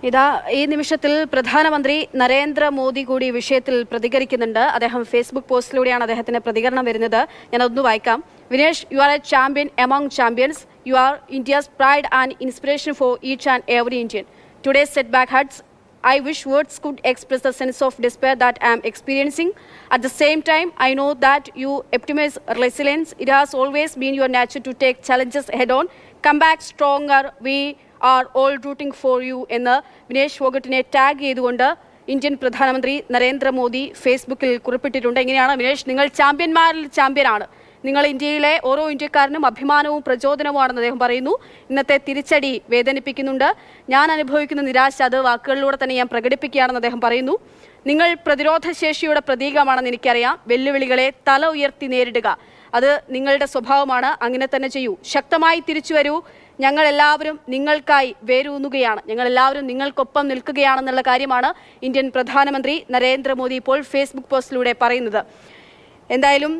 ഇതാ ഈ നിമിഷത്തിൽ പ്രധാനമന്ത്രി നരേന്ദ്രമോദി കൂടി വിഷയത്തിൽ പ്രതികരിക്കുന്നുണ്ട്. അദ്ദേഹം ഫേസ്ബുക്ക് പോസ്റ്റിലൂടെയാണ് അദ്ദേഹത്തിന്റെ പ്രതികരണം വരുന്നത്. ഞാൻ അതൊന്ന് വായിക്കാം. Vinesh, you are A champion among champions. You are India's pride and inspiration for each and every Indian. Today's setback hurts. I wish words could express the sense of despair that I am experiencing. At the same time, I know that you epitomize resilience. It has always been your nature to take challenges head on. Come back stronger. We are all rooting for you എന്ന് Vinesh ഫോഗട്ടിനെ tag ചെയ്തുകൊണ്ട് Indian പ്രധാനമന്ത്രി നരേന്ദ്രമോദി ഫേസ്ബുക്കിൽ കുറിപ്പിട്ടിട്ടുണ്ട്. എങ്ങനെയാണ് വിനേഷ്, നിങ്ങൾ ചാമ്പ്യന്മാരിൽ ചാമ്പ്യനാണ്. നിങ്ങൾ ഇന്ത്യയിലെ ഓരോ ഇന്ത്യക്കാരനും അഭിമാനവും പ്രചോദനവുമാണെന്ന് അദ്ദേഹം പറയുന്നു. ഇന്നത്തെ തിരിച്ചടി വേദനിപ്പിക്കുന്നുണ്ട്. ഞാൻ അനുഭവിക്കുന്ന നിരാശ അത് വാക്കുകളിലൂടെ തന്നെ ഞാൻ പ്രകടിപ്പിക്കുകയാണെന്ന് അദ്ദേഹം പറയുന്നു. നിങ്ങൾ പ്രതിരോധശേഷിയുടെ പ്രതീകമാണെന്ന് എനിക്കറിയാം. വെല്ലുവിളികളെ തല ഉയർത്തി നേരിടുക, അത് നിങ്ങളുടെ സ്വഭാവമാണ്. അങ്ങനെ തന്നെ ചെയ്യൂ. ശക്തമായി തിരിച്ചു വരൂ. ഞങ്ങളെല്ലാവരും നിങ്ങൾക്കായി വേരൂന്നുകയാണ്. ഞങ്ങളെല്ലാവരും നിങ്ങൾക്കൊപ്പം നിൽക്കുകയാണെന്നുള്ള കാര്യമാണ് ഇന്ത്യൻ പ്രധാനമന്ത്രി നരേന്ദ്രമോദി ഇപ്പോൾ ഫേസ്ബുക്ക് പോസ്റ്റിലൂടെ പറയുന്നത്. എന്തായാലും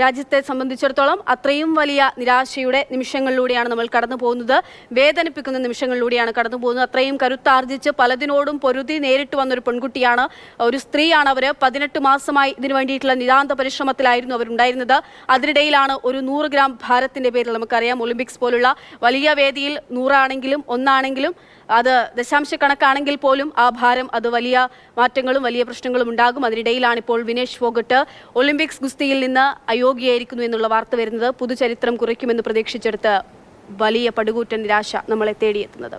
രാജ്യത്തെ സംബന്ധിച്ചിടത്തോളം അത്രയും വലിയ നിരാശയുടെ നിമിഷങ്ങളിലൂടെയാണ് നമ്മൾ കടന്നു പോകുന്നത്. വേദനിപ്പിക്കുന്ന നിമിഷങ്ങളിലൂടെയാണ് കടന്നു പോകുന്നത്. അത്രയും കരുത്താർജിച്ച് പലതിനോടും പൊരുതി നേരിട്ട് വന്നൊരു പെൺകുട്ടിയാണ്, ഒരു സ്ത്രീയാണ്. അവർ 18 മാസമായി ഇതിനു വേണ്ടിയിട്ടുള്ള നിതാന്ത പരിശ്രമത്തിലായിരുന്നു അവരുണ്ടായിരുന്നത്. അതിനിടയിലാണ് ഒരു 100 ഗ്രാം ഭാരത്തിന്റെ പേരിൽ, നമുക്കറിയാം ഒളിമ്പിക്സ് പോലുള്ള വലിയ വേദിയിൽ 100 ആണെങ്കിലും 1 ആണെങ്കിലും അത് ദശാംശക്കണക്കാണെങ്കിൽ പോലും ആ ഭാരം അത് വലിയ മാറ്റങ്ങളും വലിയ പ്രശ്നങ്ങളും ഉണ്ടാകും. അതിനിടയിലാണ് ഇപ്പോൾ വിനേഷ് ഫോഗട്ട് ഒളിമ്പിക്സ് ഗുസ്തിയിൽ നിന്ന് അയോഗ്യയായിരിക്കുന്നു എന്നുള്ള വാർത്ത വരുന്നത്. പുതുചരിത്രം കുറിക്കുമെന്ന് പ്രതീക്ഷിച്ചെടുത്ത് വലിയ പടുകൂറ്റൻ നിരാശ നമ്മളെ തേടിയെത്തുന്നത്.